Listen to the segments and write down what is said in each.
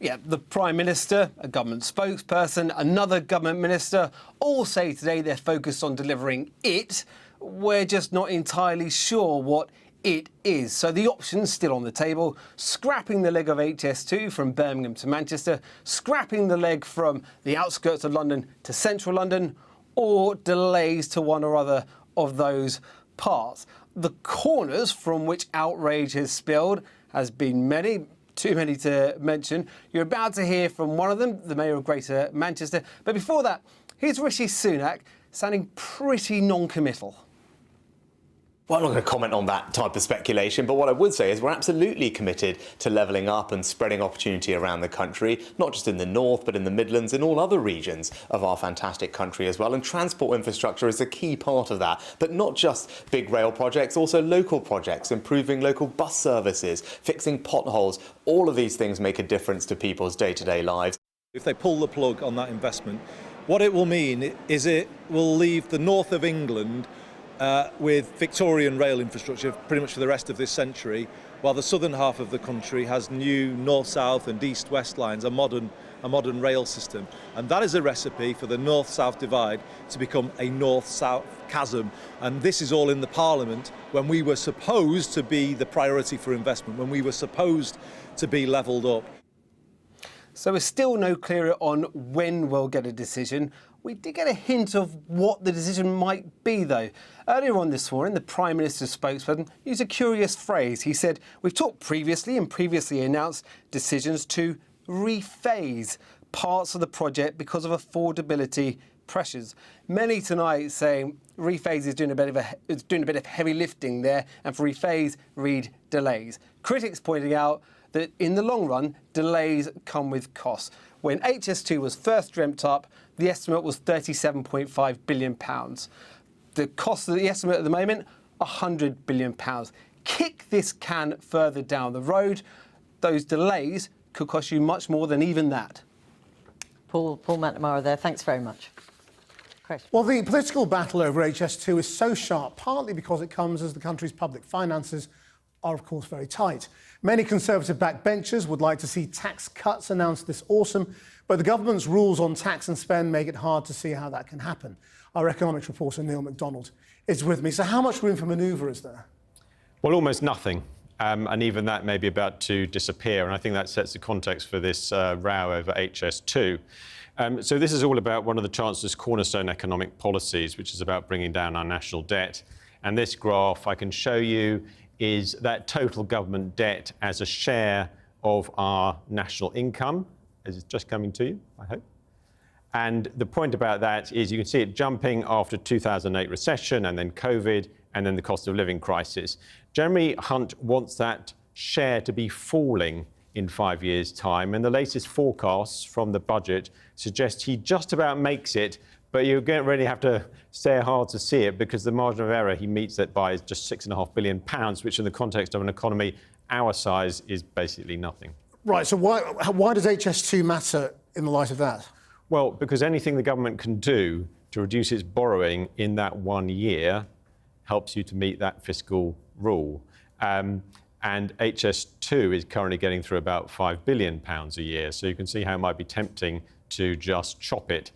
Yeah, the Prime Minister, a government spokesperson, another government minister, all say today they're focused on delivering it. We're just not entirely sure what it is. So the option's still on the table: scrapping the leg of HS2 from Birmingham to Manchester, scrapping the leg from the outskirts of London to central London, or delays to one or other of those parts. The corners from which outrage has spilled has been many. Too many to mention. You're about to hear from one of them, the Mayor of Greater Manchester. But before that, here's Rishi Sunak sounding pretty non-committal. Well, I'm not going to comment on that type of speculation, but what I would say is we're absolutely committed to levelling up and spreading opportunity around the country, not just in the north, but in the Midlands and all other regions of our fantastic country as well. And transport infrastructure is a key part of that, but not just big rail projects, also local projects, improving local bus services, fixing potholes. All of these things make a difference to people's day-to-day lives. If they pull the plug on that investment, what it will mean is it will leave the north of England with Victorian rail infrastructure pretty much for the rest of this century, while the southern half of the country has new north-south and east-west lines, a modern rail system. And that is a recipe for the north-south divide to become a north-south chasm. And this is all in the Parliament when we were supposed to be the priority for investment, when we were supposed to be levelled up. So we're still no clearer on when we'll get a decision. We did get a hint of what the decision might be, though. Earlier on this morning, the Prime Minister's spokesperson used a curious phrase. He said, "We've talked previously and previously announced decisions to rephase parts of the project because of affordability pressures." Many tonight saying rephase is doing a bit of heavy lifting there, and for rephase, read delays. Critics pointing out that in the long run, delays come with costs. When HS2 was first dreamt up, the estimate was £37.5 billion. The cost of the estimate at the moment, £100 billion. Kick this can further down the road, those delays could cost you much more than even that. Paul McNamara there, thanks very much. Chris. Well, the political battle over HS2 is so sharp, partly because it comes as the country's public finances are, of course, very tight. Many Conservative backbenchers would like to see tax cuts announced this autumn, but the government's rules on tax and spend make it hard to see how that can happen. Our economics reporter, McDonald, is with me. So how much room for manoeuvre is there? Well, almost nothing. And even that may be about to disappear. And I think that sets the context for this row over HS2. So this is all about one of the Chancellor's cornerstone economic policies, which is about bringing down our national debt. And this graph I can show you is that total government debt as a share of our national income. Is it just coming to you, I hope? And the point about that is you can see it jumping after 2008 recession and then COVID and then the cost of living crisis. Jeremy Hunt wants that share to be falling in 5 years' time, and the latest forecasts from the budget suggest he just about makes it, but you're going to really have to stare hard to see it because the margin of error he meets it by is just £6.5 billion, which in the context of an economy our size is basically nothing. Right, so why does HS2 matter in the light of that? Well, because anything the government can do to reduce its borrowing in that 1 year helps you to meet that fiscal rule. And HS2 is currently getting through about £5 billion a year, so you can see how it might be tempting to just chop it.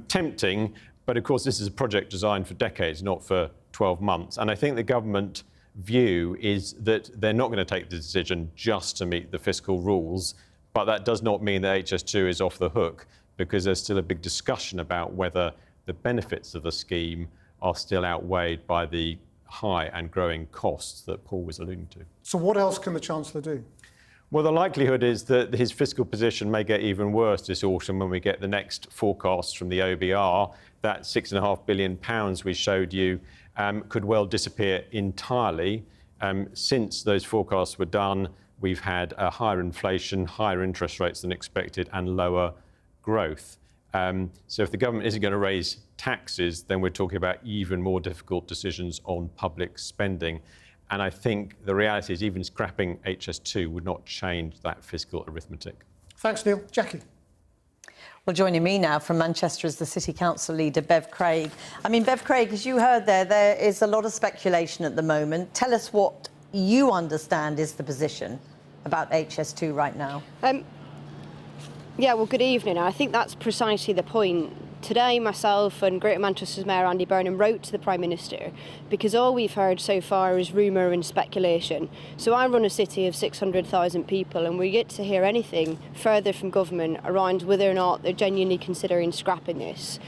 Tempting, but of course this is a project designed for decades, not for 12 months. And I think the government view is that they're not going to take the decision just to meet the fiscal rules, but that does not mean that HS2 is off the hook, because there's still a big discussion about whether the benefits of the scheme are still outweighed by the high and growing costs that Paul was alluding to. So what else can the Chancellor do? Well, the likelihood is that his fiscal position may get even worse this autumn when we get the next forecasts from the OBR. That £6.5 billion we showed you could well disappear entirely. Since those forecasts were done, we've had a higher inflation, higher interest rates than expected, and lower growth. So if the government isn't going to raise taxes, then we're talking about even more difficult decisions on public spending. And I think the reality is even scrapping HS2 would not change that fiscal arithmetic. Thanks, Neil. Jackie. Well, joining me now from Manchester is the City Council leader, Bev Craig. I mean, Bev Craig, as you heard there is a lot of speculation at the moment. Tell us what you understand is the position about HS2 right now. Yeah, well, good evening. I think that's precisely the point. Today, myself and Greater Manchester's Mayor Andy Burnham wrote to the Prime Minister because all we've heard so far is rumour and speculation. So I run a city of 600,000 people and we're yet to hear anything further from government around whether or not they're genuinely considering scrapping this.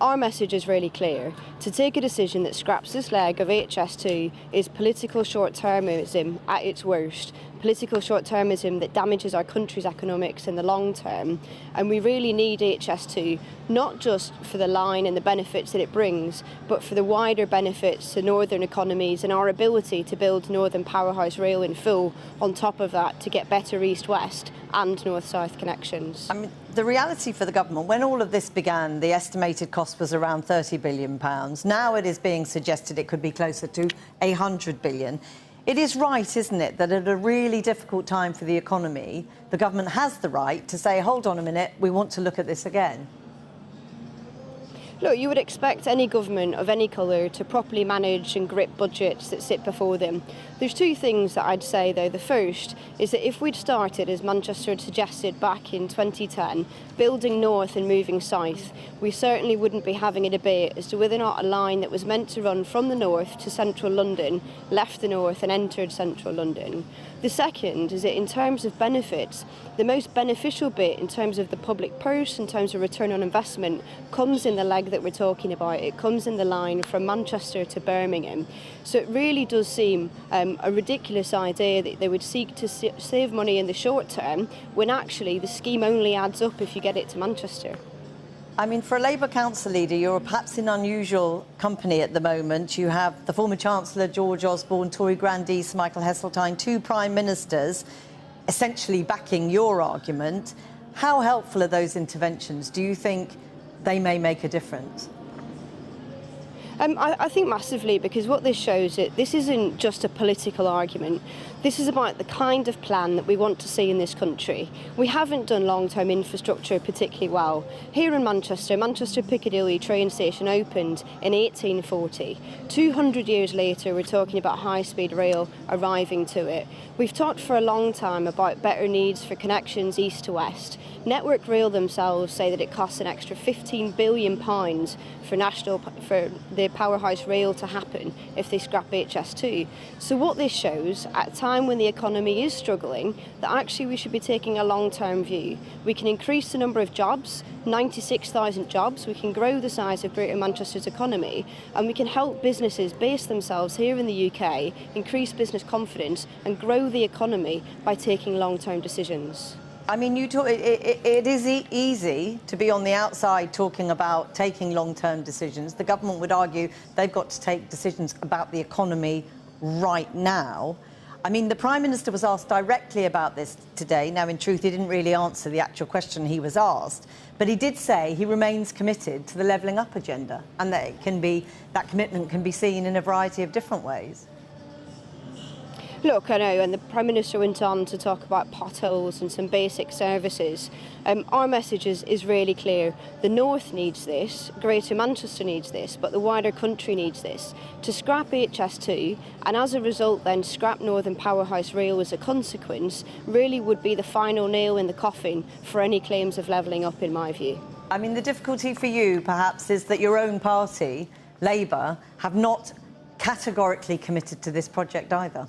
Our message is really clear. To take a decision that scraps this leg of HS2 is political short-termism at its worst. Political short-termism that damages our country's economics in the long term. And we really need HS2, not just for the line and the benefits that it brings, but for the wider benefits to northern economies and our ability to build Northern Powerhouse Rail in full on top of that to get better east-west and north-south connections. I mean, the reality for the government, when all of this began, the estimated cost was around £30 billion. Now it is being suggested it could be closer to £100 billion. It is right, isn't it, that at a really difficult time for the economy, the government has the right to say, hold on a minute, we want to look at this again. Look, you would expect any government of any colour to properly manage and grip budgets that sit before them. There's two things that I'd say, though. The first is that if we'd started, as Manchester had suggested back in 2010, building north and moving south, we certainly wouldn't be having a debate as to whether or not a line that was meant to run from the north to central London left the north and entered central London. The second is that in terms of benefits, the most beneficial bit in terms of the public purse, in terms of return on investment, comes in the leg that we're talking about. It comes in the line from Manchester to Birmingham. So it really does seem a ridiculous idea that they would seek to save money in the short term when actually the scheme only adds up if you get it to Manchester. I mean, for a Labour council leader, you're perhaps in unusual company at the moment. You have the former Chancellor, George Osborne, Tory grandee Sir Michael Heseltine, two Prime Ministers essentially backing your argument. How helpful are those interventions? Do you think they may make a difference? I think massively, because what this shows is this isn't just a political argument. This is about the kind of plan that we want to see in this country. We haven't done long-term infrastructure particularly well. Here in Manchester, Manchester Piccadilly train station opened in 1840. 200 years later, we're talking about high-speed rail arriving to it. We've talked for a long time about better needs for connections east to west. Network Rail themselves say that it costs an extra £15 billion for the Powerhouse Rail to happen if they scrap HS2. So what this shows, at a time when the economy is struggling, that actually we should be taking a long-term view. We can increase the number of jobs, 96,000 jobs, we can grow the size of Greater Manchester's economy, and we can help businesses base themselves here in the UK, increase business confidence and grow the economy by taking long-term decisions. I mean, it is easy to be on the outside talking about taking long-term decisions. The government would argue they've got to take decisions about the economy right now. I mean, the Prime Minister was asked directly about this today. Now, in truth, he didn't really answer the actual question he was asked, but he did say he remains committed to the levelling up agenda and that that commitment can be seen in a variety of different ways. Look, I know, and the Prime Minister went on to talk about potholes and some basic services. Our message is really clear. The North needs this, Greater Manchester needs this, but the wider country needs this. To scrap HS2, and as a result then scrap Northern Powerhouse Rail as a consequence, really would be the final nail in the coffin for any claims of levelling up, in my view. I mean, the difficulty for you, perhaps, is that your own party, Labour, have not categorically committed to this project either.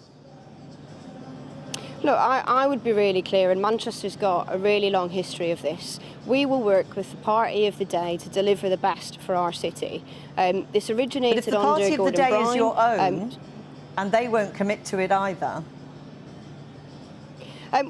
Look, I would be really clear, and Manchester's got a really long history of this. We will work with the party of the day to deliver the best for our city. This originated under Gordon Brown. But if the party of the day is your own, and they won't commit to it either.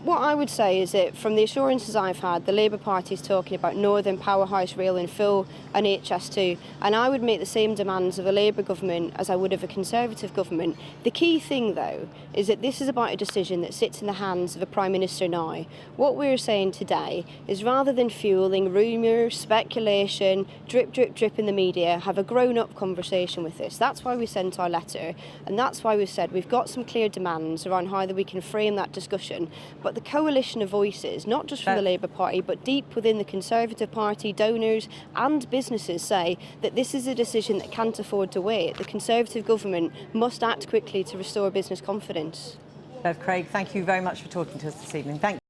What I would say is that from the assurances I've had, the Labour Party is talking about Northern Powerhouse Rail in full and HS2, and I would make the same demands of a Labour government as I would of a Conservative government. The key thing, though, is that this is about a decision that sits in the hands of a Prime Minister now. What we're saying today is rather than fuelling rumour, speculation, drip, drip, drip in the media, have a grown-up conversation with this. That's why we sent our letter, and that's why we've said we've got some clear demands around how we can frame that discussion. But the coalition of voices, not just from the Labour Party, but deep within the Conservative Party, donors and businesses say that this is a decision that can't afford to wait. The Conservative government must act quickly to restore business confidence. Bev Craig, thank you very much for talking to us this evening. Thank you.